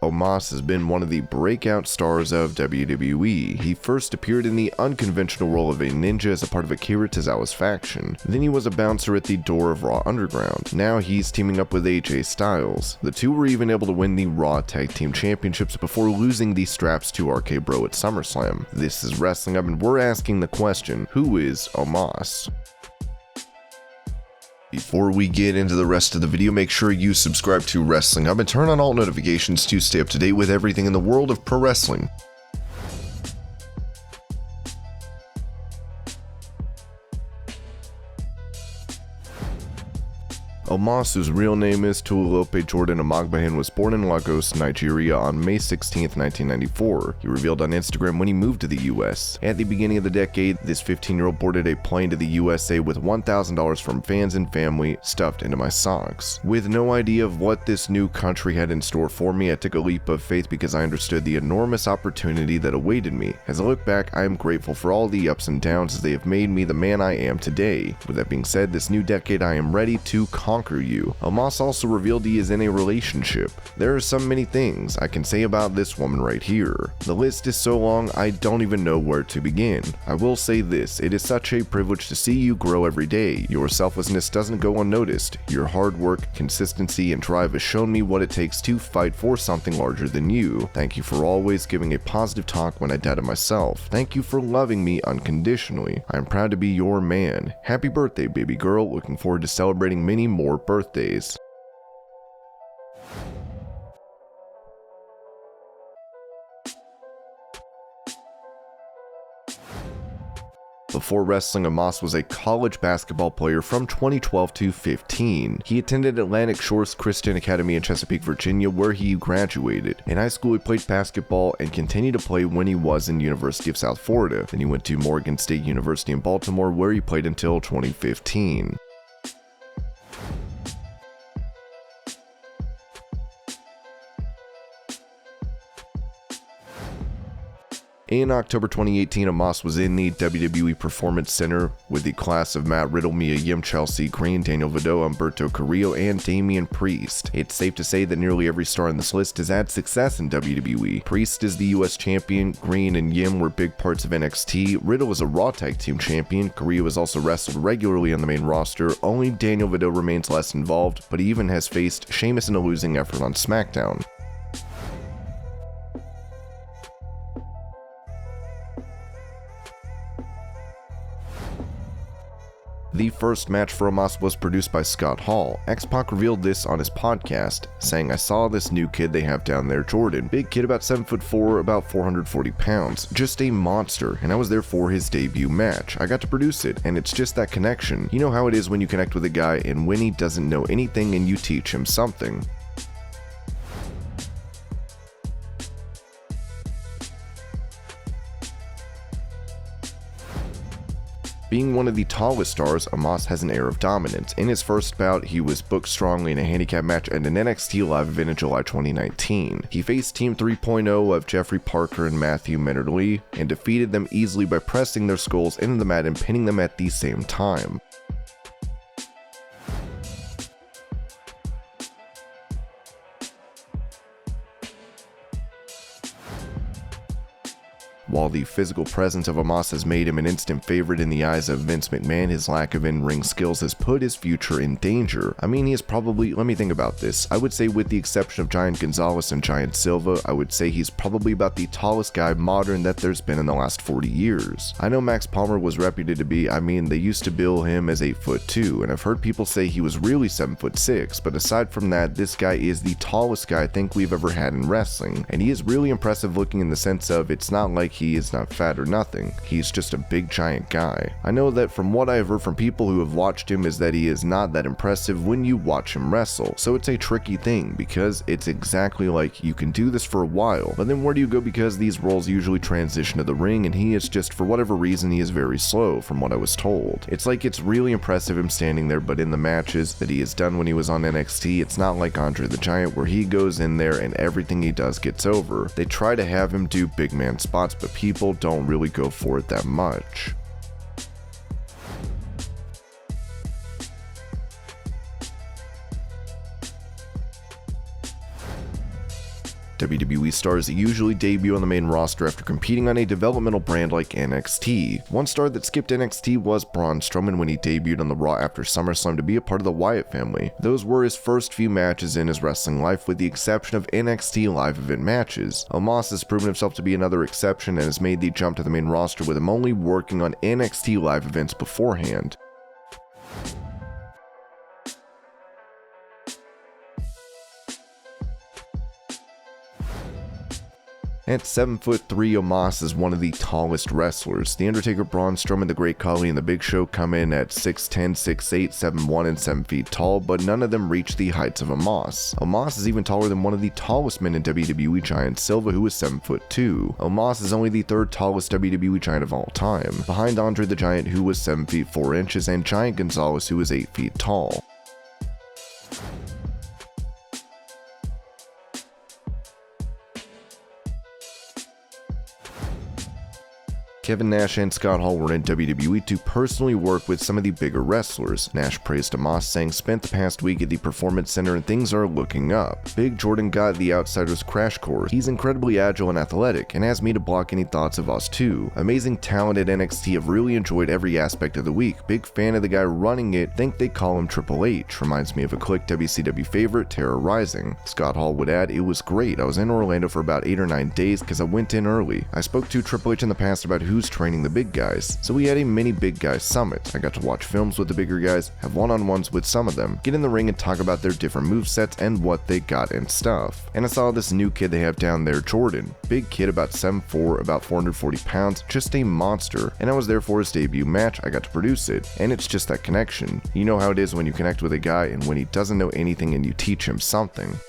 Omos has been one of the breakout stars of WWE. He first appeared in the unconventional role of a ninja as a part of Akira Tozawa's faction. Then he was a bouncer at the door of Raw Underground. Now he's teaming up with AJ Styles. The two were even able to win the Raw Tag Team Championships before losing the straps to RKBro at SummerSlam. This is Wrestling Up, and we're asking the question, who is Omos? Before we get into the rest of the video, make sure you subscribe to Wrestling Up and turn on all notifications to stay up to date with everything in the world of pro wrestling. Omos, whose real name is Tolulope Jordan Amagbahin, was born in Lagos, Nigeria on May 16, 1994. He revealed on Instagram when he moved to the US. At the beginning of the decade, this 15-year-old boarded a plane to the USA with $1,000 from fans and family stuffed into my socks. With no idea of what this new country had in store for me, I took a leap of faith because I understood the enormous opportunity that awaited me. As I look back, I am grateful for all the ups and downs as they have made me the man I am today. With that being said, this new decade I am ready to conquer you. Omos also revealed he is in a relationship. There are so many things I can say about this woman right here. The list is so long I don't even know where to begin. I will say this, it is such a privilege to see you grow every day. Your selflessness doesn't go unnoticed. Your hard work, consistency, and drive has shown me what it takes to fight for something larger than you. Thank you for always giving a positive talk when I doubted myself. Thank you for loving me unconditionally. I am proud to be your man. Happy birthday, baby girl. Looking forward to celebrating many more birthdays. Before wrestling, Omos was a college basketball player from 2012 to 15. He attended Atlantic Shores Christian Academy in Chesapeake, Virginia, where he graduated. In high school, he played basketball and continued to play when he was in University of South Florida. Then he went to Morgan State University in Baltimore, where he played until 2015. In October 2018, Omos was in the WWE Performance Center with the class of Matt Riddle, Mia Yim, Chelsea Green, Daniel Vidot, Humberto Carrillo, and Damian Priest. It's safe to say that nearly every star on this list has had success in WWE. Priest is the US champion, Green and Yim were big parts of NXT, Riddle is a Raw Tag Team champion, Carrillo has also wrestled regularly on the main roster, only Daniel Vidot remains less involved, but he even has faced Sheamus in a losing effort on SmackDown. The first match for Omos was produced by Scott Hall. X-Pac revealed this on his podcast, saying, "I saw this new kid they have down there, Jordan. Big kid, about 7'4", about 440 pounds. Just a monster, and I was there for his debut match. I got to produce it, and it's just that connection. You know how it is when you connect with a guy and when he doesn't know anything and you teach him something." Being one of the tallest stars, Omos has an air of dominance. In his first bout, he was booked strongly in a handicap match at an NXT Live event in July 2019. He faced Team 3.0 of Jeffrey Parker and Matthew Menard-Lee and defeated them easily by pressing their skulls into the mat and pinning them at the same time. While the physical presence of Omos has made him an instant favorite in the eyes of Vince McMahon, his lack of in-ring skills has put his future in danger. I mean, he is probably, let me think about this, I would say with the exception of Giant Gonzalez and Giant Silva, I would say he's probably about the tallest guy modern that there's been in the last 40 years. I know Max Palmer was reputed to be, I mean, they used to bill him as 8'2", and I've heard people say he was really 7'6", but aside from that, this guy is the tallest guy I think we've ever had in wrestling, and he is really impressive looking in the sense of it's not like he is not fat or nothing, he's just a big giant guy. I know that from what I have heard from people who have watched him is that he is not that impressive when you watch him wrestle, so it's a tricky thing because it's exactly like you can do this for a while, but then where do you go because these roles usually transition to the ring and he is just, for whatever reason, he is very slow from what I was told. It's like it's really impressive him standing there, but in the matches that he has done when he was on NXT, it's not like Andre the Giant where he goes in there and everything he does gets over. They try to have him do big man spots, but people don't really go for it that much. WWE stars usually debut on the main roster after competing on a developmental brand like NXT. One star that skipped NXT was Braun Strowman when he debuted on the Raw after SummerSlam to be a part of the Wyatt family. Those were his first few matches in his wrestling life, with the exception of NXT live event matches. Omos has proven himself to be another exception and has made the jump to the main roster with him only working on NXT live events beforehand. At 7'3", Omos is one of the tallest wrestlers. The Undertaker, Braun Strowman, The Great Khali, and The Big Show come in at 6'10", 6'8", 7'1", and 7 feet tall, but none of them reach the heights of Omos. Omos is even taller than one of the tallest men in WWE, Giant Silva, who is 7'2". Omos is only the third tallest WWE Giant of all time, behind Andre the Giant, who was 7 feet 4 inches, and Giant Gonzalez, who is 8 feet tall. Kevin Nash and Scott Hall were in WWE to personally work with some of the bigger wrestlers. Nash praised Omos, saying, "Spent the past week at the Performance Center and things are looking up. Big Jordan got the Outsiders crash course. He's incredibly agile and athletic, and has me to block any thoughts of us too. Amazing talent at NXT, have really enjoyed every aspect of the week. Big fan of the guy running it, think they call him Triple H. Reminds me of a Click WCW favorite, Terror Rising." Scott Hall would add, "It was great. I was in Orlando for about 8 or 9 days because I went in early. I spoke to Triple H in the past about who's training the big guys, so we had a mini big guys summit. I got to watch films with the bigger guys, have one-on-ones with some of them, get in the ring and talk about their different movesets and what they got and stuff. And I saw this new kid they have down there, Jordan. Big kid, about 7'4", about 440 pounds, just a monster. And I was there for his debut match. I got to produce it. And it's just that connection. You know how it is when you connect with a guy and when he doesn't know anything and you teach him something."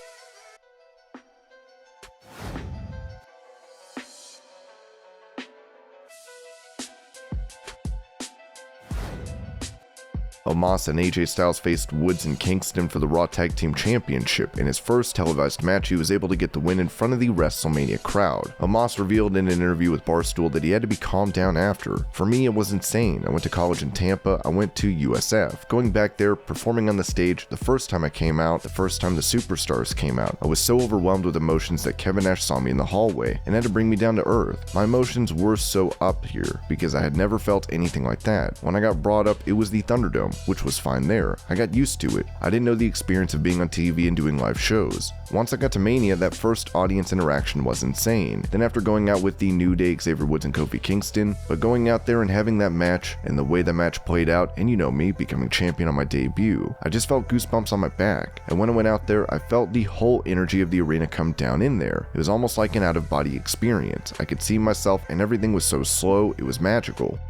Omos and AJ Styles faced Woods and Kingston for the Raw Tag Team Championship. In his first televised match, he was able to get the win in front of the WrestleMania crowd. Omos revealed in an interview with Barstool that he had to be calmed down after. "For me, it was insane. I went to college in Tampa. I went to USF. Going back there, performing on the stage, the first time I came out, the first time the Superstars came out, I was so overwhelmed with emotions that Kevin Nash saw me in the hallway and had to bring me down to earth. My emotions were so up here because I had never felt anything like that. When I got brought up, it was the Thunderdome, which was fine there. I got used to it. I didn't know the experience of being on TV and doing live shows. Once I got to Mania, that first audience interaction was insane. Then after going out with the New Day, Xavier Woods and Kofi Kingston, but going out there and having that match and the way that match played out, and you know me, becoming champion on my debut, I just felt goosebumps on my back. And when I went out there, I felt the whole energy of the arena come down in there. It was almost like an out-of-body experience. I could see myself and everything was so slow, it was magical."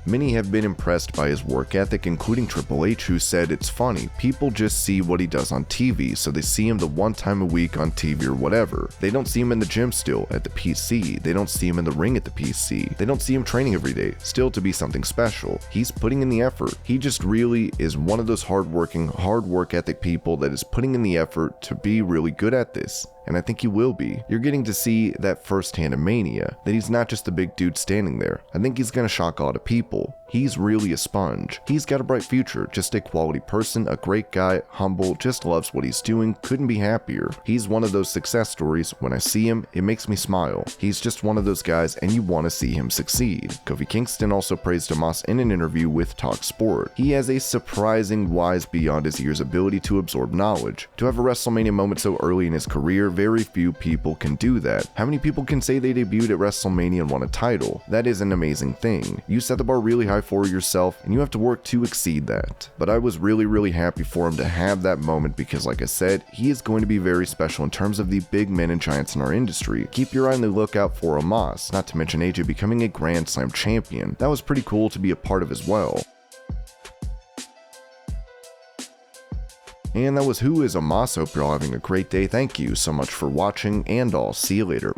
Many have been impressed by his work ethic, including Triple H, who said, "It's funny, people just see what he does on TV, so they see him the one time a week on TV or whatever. They don't see him in the gym still, at the PC. They don't see him in the ring at the PC. They don't see him training every day, still to be something special. He's putting in the effort. He just really is one of those hardworking, hard work ethic people that is putting in the effort to be really good at this. And I think he will be. You're getting to see that firsthand in Mania, that he's not just the big dude standing there. I think he's gonna shock a lot of people. He's really a sponge. He's got a bright future, just a quality person, a great guy, humble, just loves what he's doing, couldn't be happier. He's one of those success stories. When I see him, it makes me smile. He's just one of those guys and you want to see him succeed." Kofi Kingston also praised Omos in an interview with TalkSport. "He has a surprising wise beyond his years ability to absorb knowledge. To have a WrestleMania moment so early in his career, very few people can do that. How many people can say they debuted at WrestleMania and won a title? That is an amazing thing. You set the bar really high for yourself and you have to work to exceed that." But I was really happy for him to have that moment because, like I said, he is going to be very special in terms of the big men and giants in our industry. Keep your eye on the lookout for Omos, not to mention AJ becoming a Grand Slam champion. That was pretty cool to be a part of as well. And that was Who Is Omos. Hope you're all having a great day. Thank you so much for watching, and I'll see you later.